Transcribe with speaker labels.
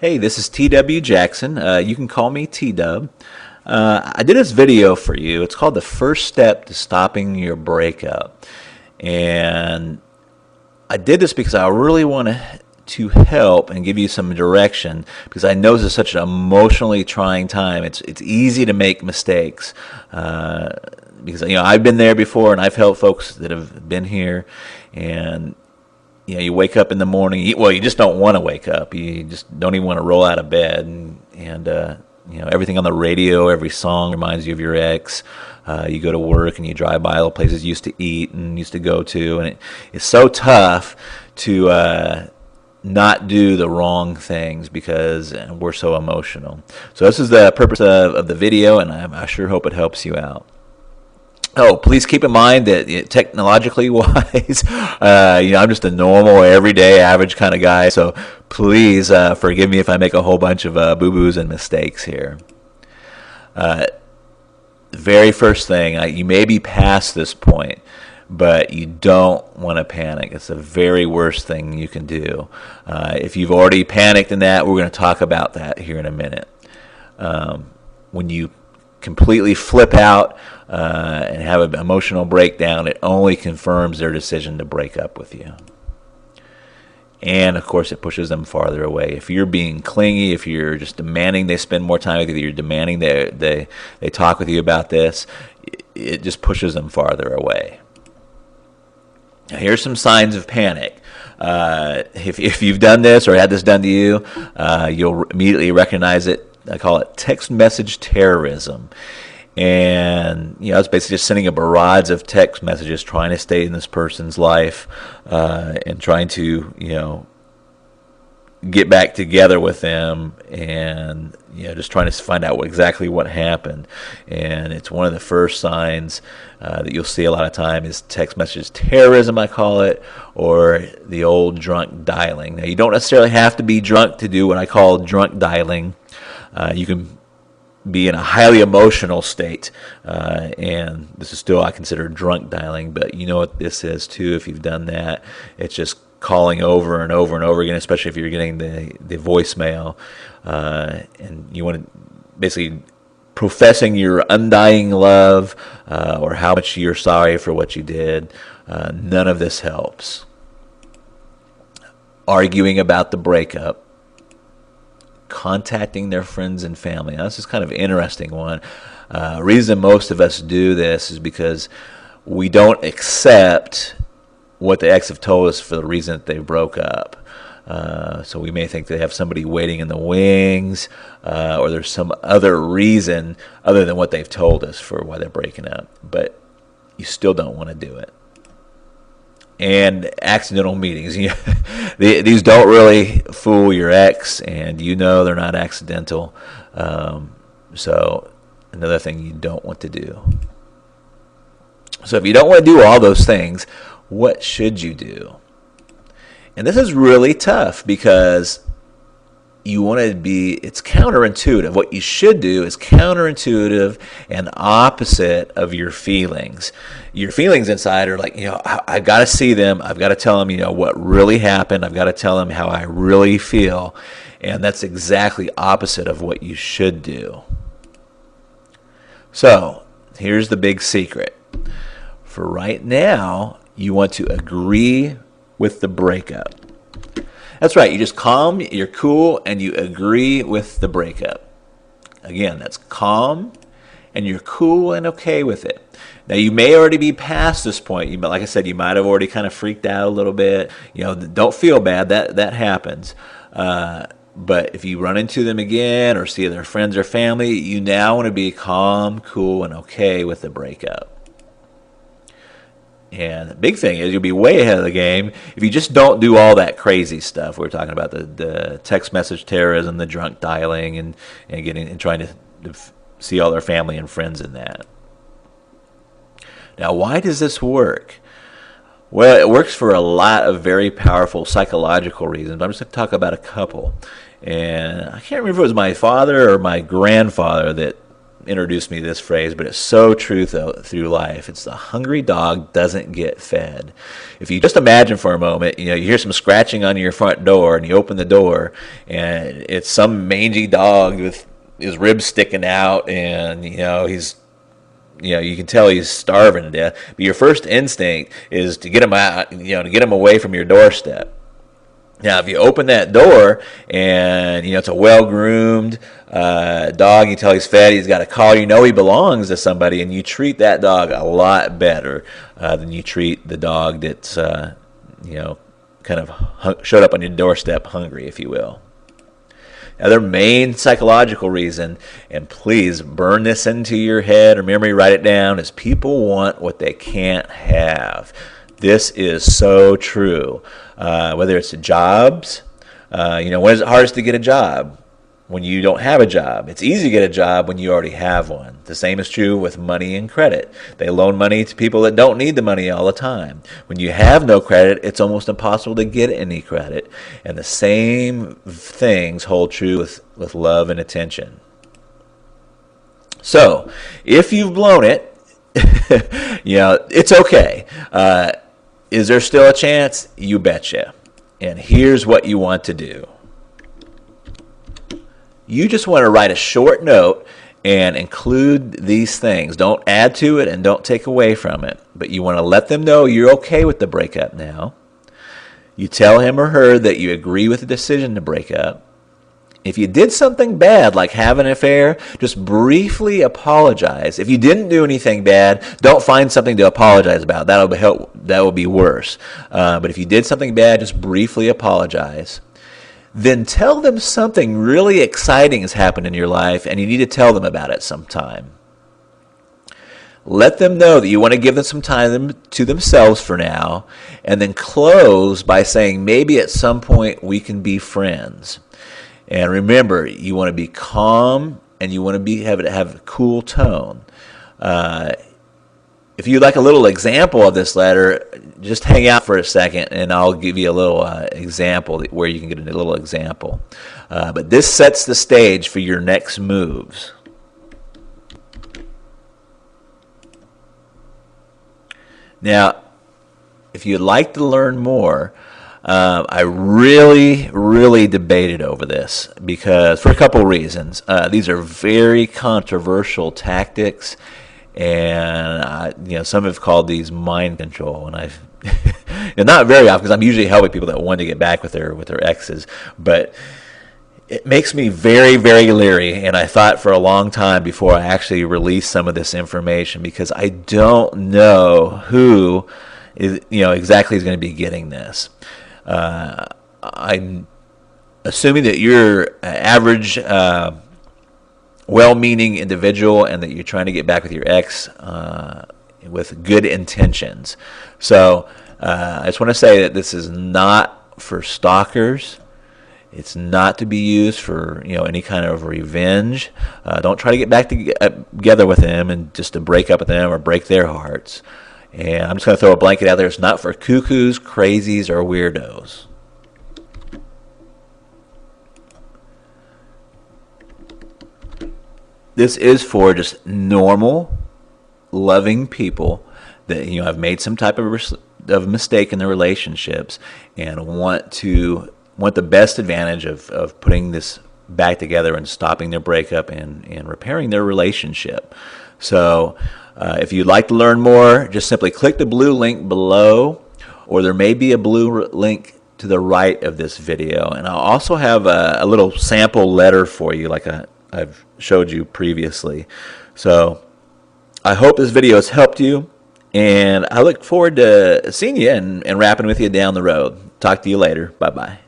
Speaker 1: Hey, this is TW Jackson. You can call me T-Dub. I did this video for you. It's called The First Step to Stopping Your Breakup. And I did this because I really want to help and give you some direction because I know this is such an emotionally trying time. It's easy to make mistakes because I've been there before and I've helped folks that have been here, and you wake up in the morning. You just don't want to wake up. You just don't even want to roll out of bed, and everything on the radio, every song reminds you of your ex. You go to work and you drive by all the places you used to eat and used to go to, and it's so tough to not do the wrong things because we're so emotional. So this is the purpose of the video, and I sure hope it helps you out. Oh, please keep in mind that technologically wise, I'm just a normal, everyday, average kind of guy. So please forgive me if I make a whole bunch of boo-boos and mistakes here. The very first thing, you may be past this point, but you don't want to panic. It's the very worst thing you can do. If you've already panicked in that, we're going to talk about that here in a minute. When you completely flip out and have an emotional breakdown, it only confirms their decision to break up with you. And, of course, it pushes them farther away. If you're being clingy, if you're just demanding they spend more time with you, you're demanding they talk with you about this, it just pushes them farther away. Now, here's some signs of panic. If you've done this or had this done to you, you'll immediately recognize it. I call it text message terrorism. And, it's basically just sending a barrage of text messages trying to stay in this person's life and trying to, get back together with them and, just trying to find out exactly what happened. And it's one of the first signs that you'll see a lot of time is text message terrorism, I call it, or the old drunk dialing. Now, you don't necessarily have to be drunk to do what I call drunk dialing. You can be in a highly emotional state, and this is still, I consider, drunk dialing, but you know what this is too if you've done that. It's just calling over and over and over again, especially if you're getting the voicemail, and you want to basically professing your undying love or how much you're sorry for what you did. None of this helps. Arguing about the breakup, contacting their friends and family. Now, this is kind of an interesting one. Reason most of us do this is because we don't accept what the ex have told us for the reason that they broke up. So we may think they have somebody waiting in the wings, or there's some other reason other than what they've told us for why they're breaking up. But you still don't want to do it. And accidental meetings. These don't really fool your ex, and they're not accidental. So another thing you don't want to do. So if you don't want to do all those things, what should you do? And this is really tough because you want to it's counterintuitive. What you should do is counterintuitive and opposite of your feelings. Your feelings inside are like, I've got to see them. I've got to tell them, what really happened. I've got to tell them how I really feel. And that's exactly opposite of what you should do. So here's the big secret. For right now, you want to agree with the breakup. That's right. You just calm, you're cool, and you agree with the breakup. Again, that's calm, and you're cool and okay with it. Now, you may already be past this point. Like I said, you might have already kind of freaked out a little bit. Don't feel bad. That happens. But if you run into them again or see their friends or family, you now want to be calm, cool, and okay with the breakup. And the big thing is you'll be way ahead of the game if you just don't do all that crazy stuff. We're talking about the text message terrorism, the drunk dialing, and trying to see all their family and friends in that. Now, why does this work? Well, it works for a lot of very powerful psychological reasons. But I'm just going to talk about a couple. And I can't remember if it was my father or my grandfather that introduced me to this phrase, but it's so true through life. It's the hungry dog doesn't get fed. If you just imagine for a moment, you hear some scratching on your front door, and you open the door, and it's some mangy dog with his ribs sticking out, and he's you can tell he's starving to death. But your first instinct is to get him out, to get him away from your doorstep. Now, if you open that door and, it's a well-groomed dog, you tell he's fed, he's got a collar, he belongs to somebody, and you treat that dog a lot better than you treat the dog that's, kind of showed up on your doorstep hungry, if you will. Now, their main psychological reason, and please burn this into your head or memory, write it down, is people want what they can't have. This is so true. Whether it's jobs, when is it hardest to get a job? When you don't have a job. It's easy to get a job when you already have one. The same is true with money and credit. They loan money to people that don't need the money all the time. When you have no credit, it's almost impossible to get any credit. And the same things hold true with love and attention. So, if you've blown it, it's okay. Is there still a chance? You betcha. And here's what you want to do. You just want to write a short note and include these things. Don't add to it and don't take away from it. But you want to let them know you're okay with the breakup now. You tell him or her that you agree with the decision to break up. If you did something bad, like have an affair, just briefly apologize. If you didn't do anything bad, don't find something to apologize about. That will be worse. But if you did something bad, just briefly apologize. Then tell them something really exciting has happened in your life, and you need to tell them about it sometime. Let them know that you want to give them some time to themselves for now, and then close by saying, maybe at some point we can be friends. And remember, you want to be calm, and you want to have a cool tone. If you'd like a little example of this letter, just hang out for a second, and I'll give you a little example where you can get a little example. But this sets the stage for your next moves. Now, if you'd like to learn more, I really debated over this because for a couple reasons. These are very controversial tactics, and some have called these mind control, and I've not very often because I'm usually helping people that want to get back with their exes, but it makes me very leery, and I thought for a long time before I actually release some of this information because I don't know who is exactly is going to be getting this. I'm assuming that you're an average, well-meaning individual and that you're trying to get back with your ex with good intentions. So I just want to say that this is not for stalkers. It's not to be used for any kind of revenge. Don't try to get back together with them and just to break up with them or break their hearts. And I'm just going to throw a blanket out there. It's not for cuckoos, crazies, or weirdos. This is for just normal, loving people that have made some type of mistake in their relationships and want the best advantage of putting this back together and stopping their breakup and repairing their relationship. So if you'd like to learn more, just simply click the blue link below, or there may be a blue link to the right of this video. And I'll also have a little sample letter for you like I've showed you previously. So I hope this video has helped you, and I look forward to seeing you and rapping with you down the road. Talk to you later. Bye-bye.